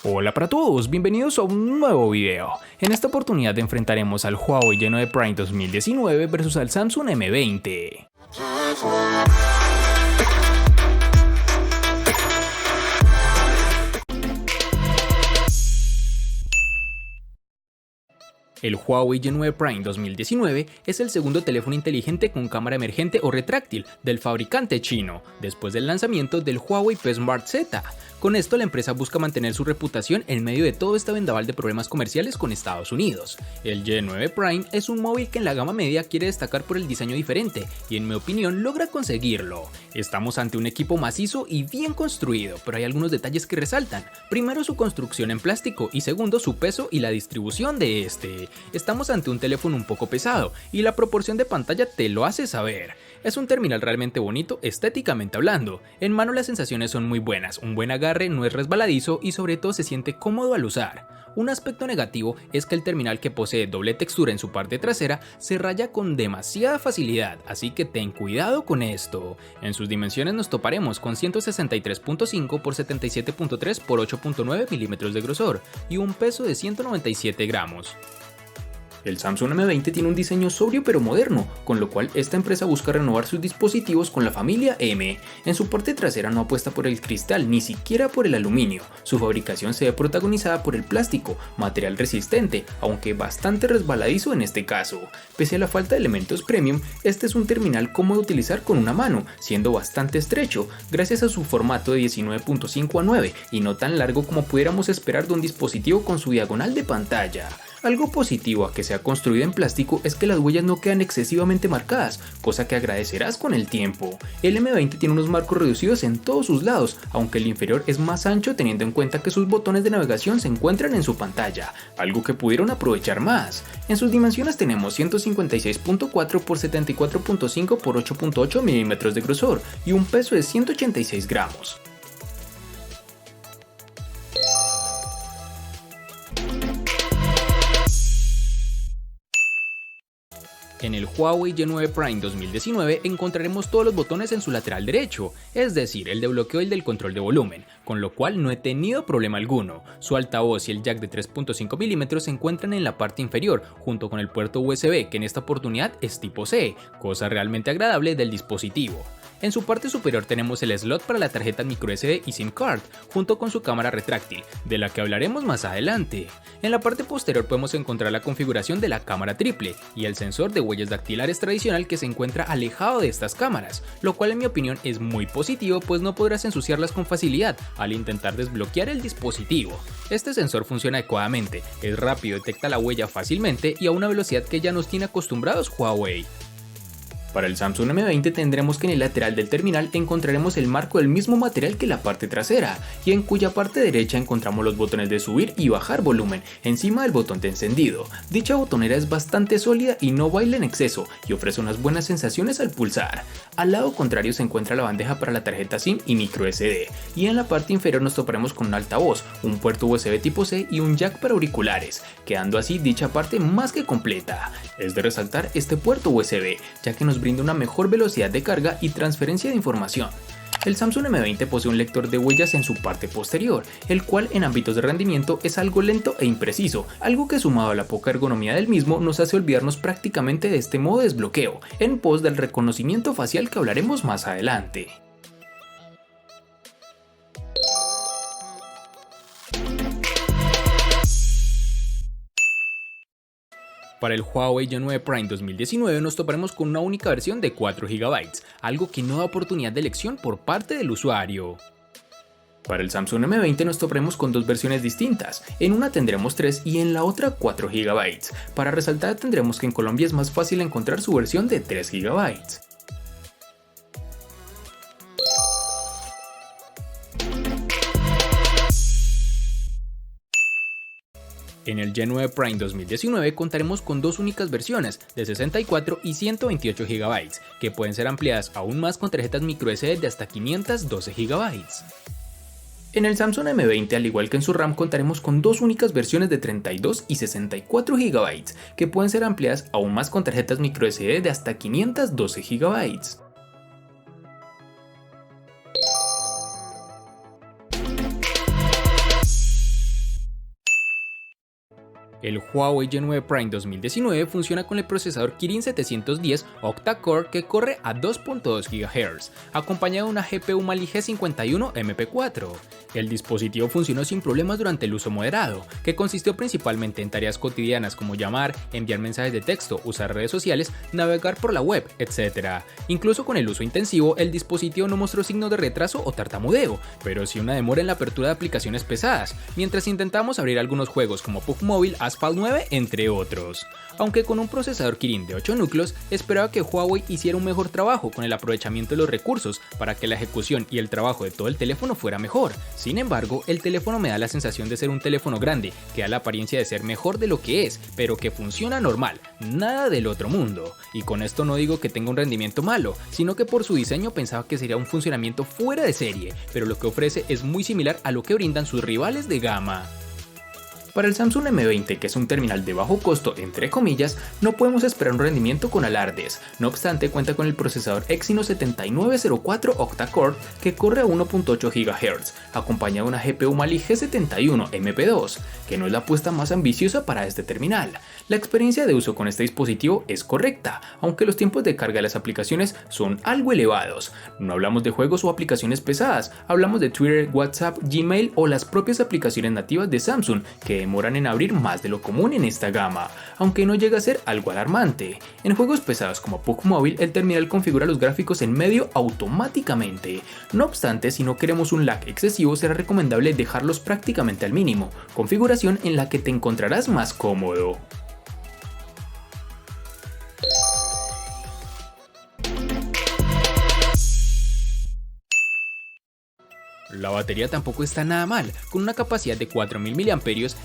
Hola para todos, bienvenidos a un nuevo video. En esta oportunidad enfrentaremos al Huawei Y9 Prime 2019 versus al Samsung M20. El Huawei Y9 Prime 2019 es el segundo teléfono inteligente con cámara emergente o retráctil del fabricante chino, después del lanzamiento del Huawei P Smart Z. Con esto la empresa busca mantener su reputación en medio de todo este vendaval de problemas comerciales con Estados Unidos. El Y9 Prime es un móvil que en la gama media quiere destacar por el diseño diferente y en mi opinión logra conseguirlo. Estamos ante un equipo macizo y bien construido, pero hay algunos detalles que resaltan. Primero, su construcción en plástico y segundo, su peso y la distribución de este. Estamos ante un teléfono un poco pesado y la proporción de pantalla te lo hace saber. Es un terminal realmente bonito estéticamente hablando. En mano las sensaciones son muy buenas, un buen agarre, no es resbaladizo y sobre todo se siente cómodo al usar. Un aspecto negativo es que el terminal, que posee doble textura en su parte trasera, se raya con demasiada facilidad, así que ten cuidado con esto. En sus dimensiones nos toparemos con 163.5 x 77.3 x 8.9 milímetros de grosor y un peso de 197 gramos. El Samsung M20 tiene un diseño sobrio pero moderno, con lo cual esta empresa busca renovar sus dispositivos con la familia M. En su parte trasera no apuesta por el cristal ni siquiera por el aluminio. Su fabricación se ve protagonizada por el plástico, material resistente, aunque bastante resbaladizo en este caso. Pese a la falta de elementos premium, este es un terminal cómodo de utilizar con una mano, siendo bastante estrecho, gracias a su formato de 19.5 a 9 y no tan largo como pudiéramos esperar de un dispositivo con su diagonal de pantalla. Algo positivo a que sea construido en plástico es que las huellas no quedan excesivamente marcadas, cosa que agradecerás con el tiempo. El M20 tiene unos marcos reducidos en todos sus lados, aunque el inferior es más ancho teniendo en cuenta que sus botones de navegación se encuentran en su pantalla, algo que pudieron aprovechar más. En sus dimensiones tenemos 156.4 x 74.5 x 8.8 milímetros de grosor y un peso de 186 gramos. En el Huawei Y9 Prime 2019 encontraremos todos los botones en su lateral derecho, es decir, el de bloqueo y el del control de volumen, con lo cual no he tenido problema alguno. Su altavoz y el jack de 3.5 milímetros se encuentran en la parte inferior, junto con el puerto USB, que en esta oportunidad es tipo C, cosa realmente agradable del dispositivo. En su parte superior tenemos el slot para la tarjeta microSD y SIM card, junto con su cámara retráctil, de la que hablaremos más adelante. En la parte posterior podemos encontrar la configuración de la cámara triple y el sensor de huellas dactilares tradicional que se encuentra alejado de estas cámaras, lo cual en mi opinión es muy positivo, pues no podrás ensuciarlas con facilidad al intentar desbloquear el dispositivo. Este sensor funciona adecuadamente, es rápido, detecta la huella fácilmente y a una velocidad que ya nos tiene acostumbrados Huawei. Para el Samsung M20 tendremos que en el lateral del terminal encontraremos el marco del mismo material que la parte trasera, y en cuya parte derecha encontramos los botones de subir y bajar volumen, encima del botón de encendido. Dicha botonera es bastante sólida y no baila en exceso, y ofrece unas buenas sensaciones al pulsar. Al lado contrario se encuentra la bandeja para la tarjeta SIM y microSD, y en la parte inferior nos toparemos con un altavoz, un puerto USB tipo C y un jack para auriculares, quedando así dicha parte más que completa. Es de resaltar este puerto USB, ya que nos brinda una mejor velocidad de carga y transferencia de información. El Samsung M20 posee un lector de huellas en su parte posterior, el cual en ámbitos de rendimiento es algo lento e impreciso, algo que sumado a la poca ergonomía del mismo nos hace olvidarnos prácticamente de este modo de desbloqueo, en pos del reconocimiento facial que hablaremos más adelante. Para el Huawei Y9 Prime 2019 nos toparemos con una única versión de 4 GB, algo que no da oportunidad de elección por parte del usuario. Para el Samsung M20 nos toparemos con dos versiones distintas, en una tendremos 3 y en la otra 4 GB. Para resaltar tendremos que en Colombia es más fácil encontrar su versión de 3 GB. En el Y9 Prime 2019 contaremos con dos únicas versiones de 64 y 128 GB, que pueden ser ampliadas aún más con tarjetas microSD de hasta 512 GB. En el Samsung M20, al igual que en su RAM, contaremos con dos únicas versiones de 32 y 64 GB, que pueden ser ampliadas aún más con tarjetas microSD de hasta 512 GB. El Huawei G9 Prime 2019 funciona con el procesador Kirin 710 octa-core que corre a 2.2 GHz, acompañado de una GPU Mali G51 MP4. El dispositivo funcionó sin problemas durante el uso moderado, que consistió principalmente en tareas cotidianas como llamar, enviar mensajes de texto, usar redes sociales, navegar por la web, etc. Incluso con el uso intensivo, el dispositivo no mostró signos de retraso o tartamudeo, pero sí una demora en la apertura de aplicaciones pesadas, mientras intentamos abrir algunos juegos como PUBG Mobile, Asphalt 9, entre otros. Aunque con un procesador Kirin de 8 núcleos, esperaba que Huawei hiciera un mejor trabajo con el aprovechamiento de los recursos para que la ejecución y el trabajo de todo el teléfono fuera mejor. Sin embargo, el teléfono me da la sensación de ser un teléfono grande, que da la apariencia de ser mejor de lo que es, pero que funciona normal, nada del otro mundo. Y con esto no digo que tenga un rendimiento malo, sino que por su diseño pensaba que sería un funcionamiento fuera de serie, pero lo que ofrece es muy similar a lo que brindan sus rivales de gama. Para el Samsung M20, que es un terminal de bajo costo entre comillas, no podemos esperar un rendimiento con alardes. No obstante, cuenta con el procesador Exynos 7904 octa-core que corre a 1.8 GHz, acompañado de una GPU Mali G71 MP2, que no es la apuesta más ambiciosa para este terminal. La experiencia de uso con este dispositivo es correcta, aunque los tiempos de carga de las aplicaciones son algo elevados. No hablamos de juegos o aplicaciones pesadas, hablamos de Twitter, WhatsApp, Gmail o las propias aplicaciones nativas de Samsung, que demoran en abrir más de lo común en esta gama, aunque no llega a ser algo alarmante. En juegos pesados como PUBG Mobile, el terminal configura los gráficos en medio automáticamente. No obstante, si no queremos un lag excesivo, será recomendable dejarlos prácticamente al mínimo, configuración en la que te encontrarás más cómodo. La batería tampoco está nada mal, con una capacidad de 4000 mAh,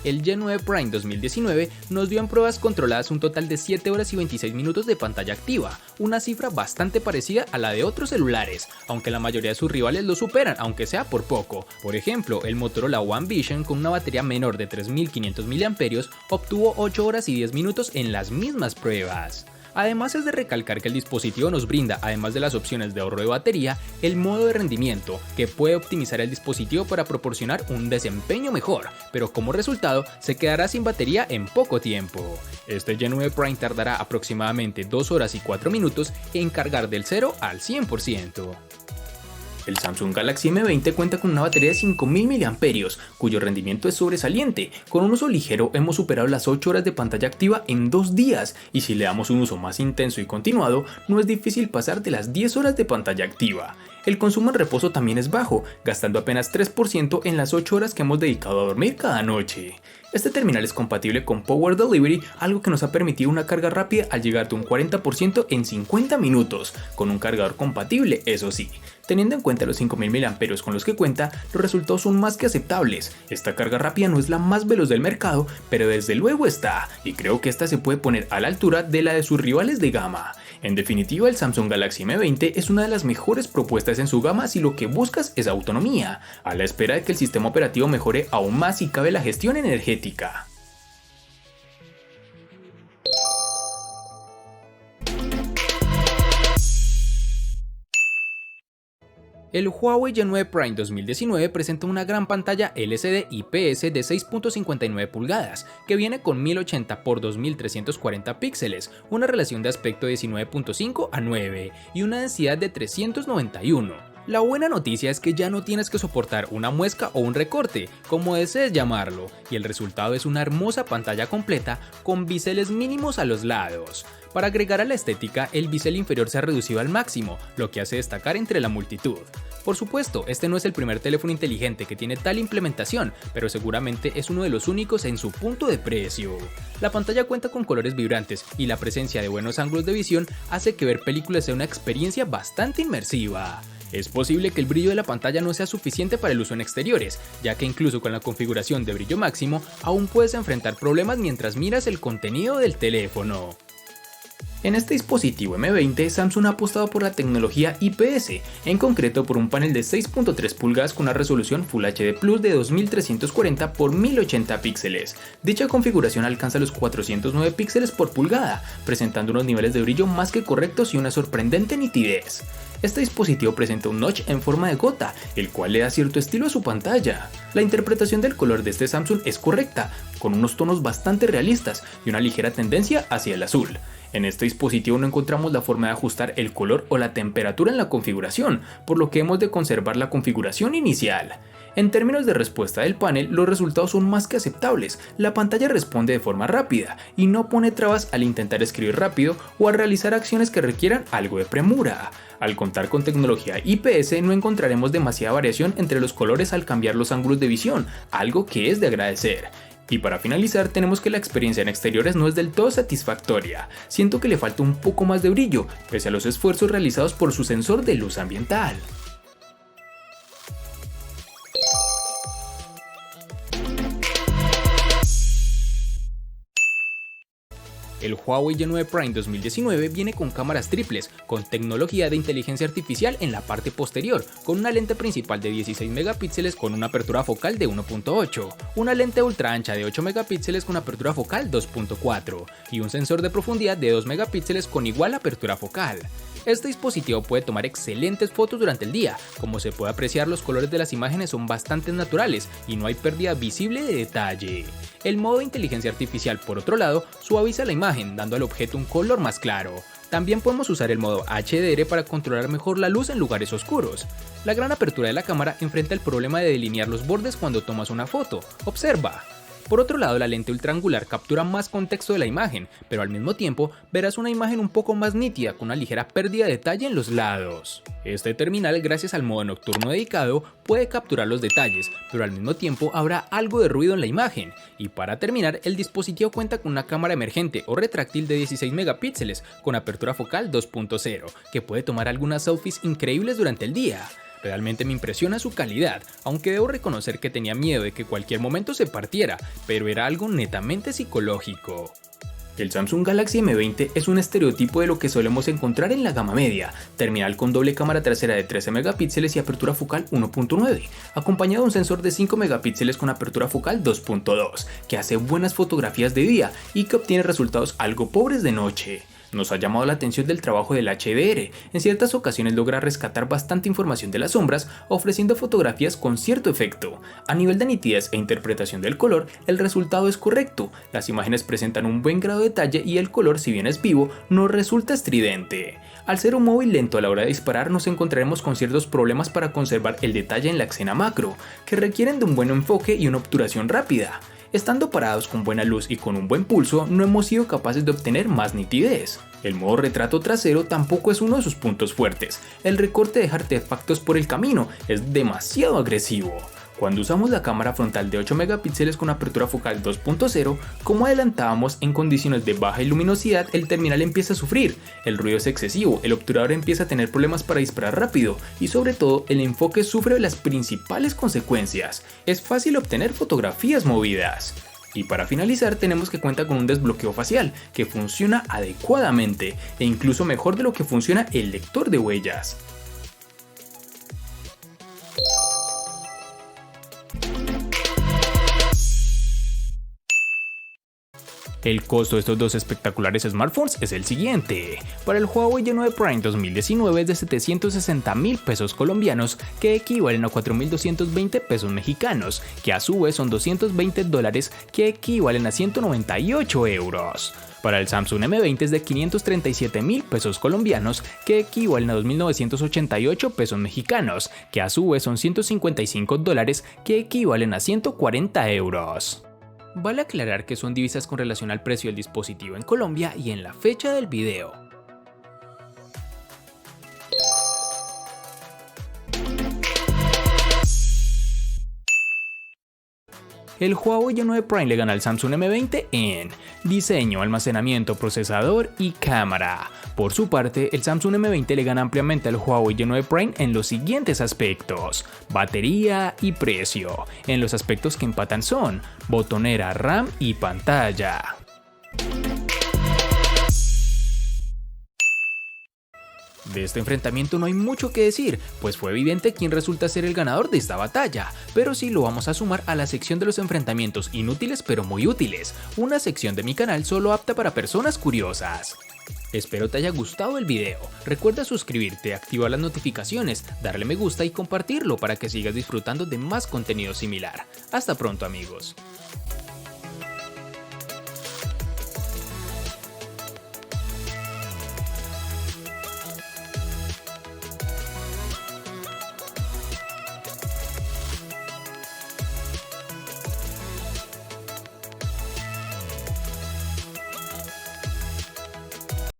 el G9 Prime 2019 nos dio en pruebas controladas un total de 7 horas y 26 minutos de pantalla activa, una cifra bastante parecida a la de otros celulares, aunque la mayoría de sus rivales lo superan, aunque sea por poco. Por ejemplo, el Motorola One Vision con una batería menor de 3500 mAh obtuvo 8 horas y 10 minutos en las mismas pruebas. Además es de recalcar que el dispositivo nos brinda, además de las opciones de ahorro de batería, el modo de rendimiento, que puede optimizar el dispositivo para proporcionar un desempeño mejor, pero como resultado se quedará sin batería en poco tiempo. Este G9 Prime tardará aproximadamente 2 horas y 4 minutos en cargar del 0 al 100%. El Samsung Galaxy M20 cuenta con una batería de 5000 mAh, cuyo rendimiento es sobresaliente. Con un uso ligero hemos superado las 8 horas de pantalla activa en 2 días, y si le damos un uso más intenso y continuado, no es difícil pasar de las 10 horas de pantalla activa. El consumo en reposo también es bajo, gastando apenas 3% en las 8 horas que hemos dedicado a dormir cada noche. Este terminal es compatible con Power Delivery, algo que nos ha permitido una carga rápida al llegar de un 40% en 50 minutos, con un cargador compatible, eso sí. Teniendo en cuenta los 5000 mAh con los que cuenta, los resultados son más que aceptables. Esta carga rápida no es la más veloz del mercado, pero desde luego está, y creo que esta se puede poner a la altura de la de sus rivales de gama. En definitiva, el Samsung Galaxy M20 es una de las mejores propuestas en su gama si lo que buscas es autonomía, a la espera de que el sistema operativo mejore aún más si cabe la gestión energética. El Huawei G9 Prime 2019 presenta una gran pantalla LCD IPS de 6.59 pulgadas, que viene con 1080 x 2340 píxeles, una relación de aspecto de 19.5 a 9 y una densidad de 391. La buena noticia es que ya no tienes que soportar una muesca o un recorte, como desees llamarlo, y el resultado es una hermosa pantalla completa con biseles mínimos a los lados. Para agregar a la estética, el bisel inferior se ha reducido al máximo, lo que hace destacar entre la multitud. Por supuesto, este no es el primer teléfono inteligente que tiene tal implementación, pero seguramente es uno de los únicos en su punto de precio. La pantalla cuenta con colores vibrantes y la presencia de buenos ángulos de visión hace que ver películas sea una experiencia bastante inmersiva. Es posible que el brillo de la pantalla no sea suficiente para el uso en exteriores, ya que incluso con la configuración de brillo máximo, aún puedes enfrentar problemas mientras miras el contenido del teléfono. En este dispositivo M20, Samsung ha apostado por la tecnología IPS, en concreto por un panel de 6.3 pulgadas con una resolución Full HD Plus de 2340 x 1080 píxeles. Dicha configuración alcanza los 409 píxeles por pulgada, presentando unos niveles de brillo más que correctos y una sorprendente nitidez. Este dispositivo presenta un notch en forma de gota, el cual le da cierto estilo a su pantalla. La interpretación del color de este Samsung es correcta, con unos tonos bastante realistas y una ligera tendencia hacia el azul. En este dispositivo no encontramos la forma de ajustar el color o la temperatura en la configuración, por lo que hemos de conservar la configuración inicial. En términos de respuesta del panel, los resultados son más que aceptables. La pantalla responde de forma rápida y no pone trabas al intentar escribir rápido o al realizar acciones que requieran algo de premura. Al contar con tecnología IPS no encontraremos demasiada variación entre los colores al cambiar los ángulos de visión, algo que es de agradecer. Y para finalizar, tenemos que la experiencia en exteriores no es del todo satisfactoria. Siento que le falta un poco más de brillo, pese a los esfuerzos realizados por su sensor de luz ambiental. El Huawei Y9 Prime 2019 viene con cámaras triples, con tecnología de inteligencia artificial en la parte posterior, con una lente principal de 16 megapíxeles con una apertura focal de 1.8, una lente ultra ancha de 8 megapíxeles con apertura focal 2.4 y un sensor de profundidad de 2 megapíxeles con igual apertura focal. Este dispositivo puede tomar excelentes fotos durante el día. Como se puede apreciar, los colores de las imágenes son bastante naturales y no hay pérdida visible de detalle. El modo de inteligencia artificial, por otro lado, suaviza la imagen, dando al objeto un color más claro. También podemos usar el modo HDR para controlar mejor la luz en lugares oscuros. La gran apertura de la cámara enfrenta el problema de delinear los bordes cuando tomas una foto. Observa. Por otro lado, la lente ultraangular captura más contexto de la imagen, pero al mismo tiempo verás una imagen un poco más nítida con una ligera pérdida de detalle en los lados. Este terminal, gracias al modo nocturno dedicado, puede capturar los detalles, pero al mismo tiempo habrá algo de ruido en la imagen. Y para terminar, el dispositivo cuenta con una cámara emergente o retráctil de 16 megapíxeles con apertura focal 2.0, que puede tomar algunas selfies increíbles durante el día. Realmente me impresiona su calidad, aunque debo reconocer que tenía miedo de que cualquier momento se partiera, pero era algo netamente psicológico. El Samsung Galaxy M20 es un estereotipo de lo que solemos encontrar en la gama media, terminal con doble cámara trasera de 13 megapíxeles y apertura focal 1.9, acompañado de un sensor de 5 megapíxeles con apertura focal 2.2, que hace buenas fotografías de día y que obtiene resultados algo pobres de noche. Nos ha llamado la atención del trabajo del HDR, en ciertas ocasiones logra rescatar bastante información de las sombras, ofreciendo fotografías con cierto efecto. A nivel de nitidez e interpretación del color, el resultado es correcto, las imágenes presentan un buen grado de detalle y el color, si bien es vivo, no resulta estridente. Al ser un móvil lento a la hora de disparar, nos encontraremos con ciertos problemas para conservar el detalle en la escena macro, que requieren de un buen enfoque y una obturación rápida. Estando parados con buena luz y con un buen pulso, no hemos sido capaces de obtener más nitidez. El modo retrato trasero tampoco es uno de sus puntos fuertes. El recorte deja artefactos por el camino es demasiado agresivo. Cuando usamos la cámara frontal de 8 megapíxeles con apertura focal 2.0, como adelantábamos, en condiciones de baja luminosidad el terminal empieza a sufrir, el ruido es excesivo, el obturador empieza a tener problemas para disparar rápido y sobre todo el enfoque sufre de las principales consecuencias. Es fácil obtener fotografías movidas. Y para finalizar tenemos que cuenta con un desbloqueo facial que funciona adecuadamente e incluso mejor de lo que funciona el lector de huellas. El costo de estos dos espectaculares smartphones es el siguiente. Para el Huawei Y9 Prime 2019 es de 760.000 pesos colombianos, que equivalen a 4.220 pesos mexicanos, que a su vez son $220, que equivalen a 198 euros. Para el Samsung M20 es de 537.000 pesos colombianos, que equivalen a 2.988 pesos mexicanos, que a su vez son $155, que equivalen a 140 euros. Vale aclarar que son divisas con relación al precio del dispositivo en Colombia y en la fecha del video. El Huawei Y9 Prime le gana al Samsung M20 en diseño, almacenamiento, procesador y cámara. Por su parte, el Samsung M20 le gana ampliamente al Huawei Y9 Prime en los siguientes aspectos: batería y precio. En los aspectos que empatan son botonera, RAM y pantalla. De este enfrentamiento no hay mucho que decir, pues fue evidente quién resulta ser el ganador de esta batalla, pero sí lo vamos a sumar a la sección de los enfrentamientos inútiles pero muy útiles, una sección de mi canal solo apta para personas curiosas. Espero te haya gustado el video, recuerda suscribirte, activar las notificaciones, darle me gusta y compartirlo para que sigas disfrutando de más contenido similar. Hasta pronto amigos.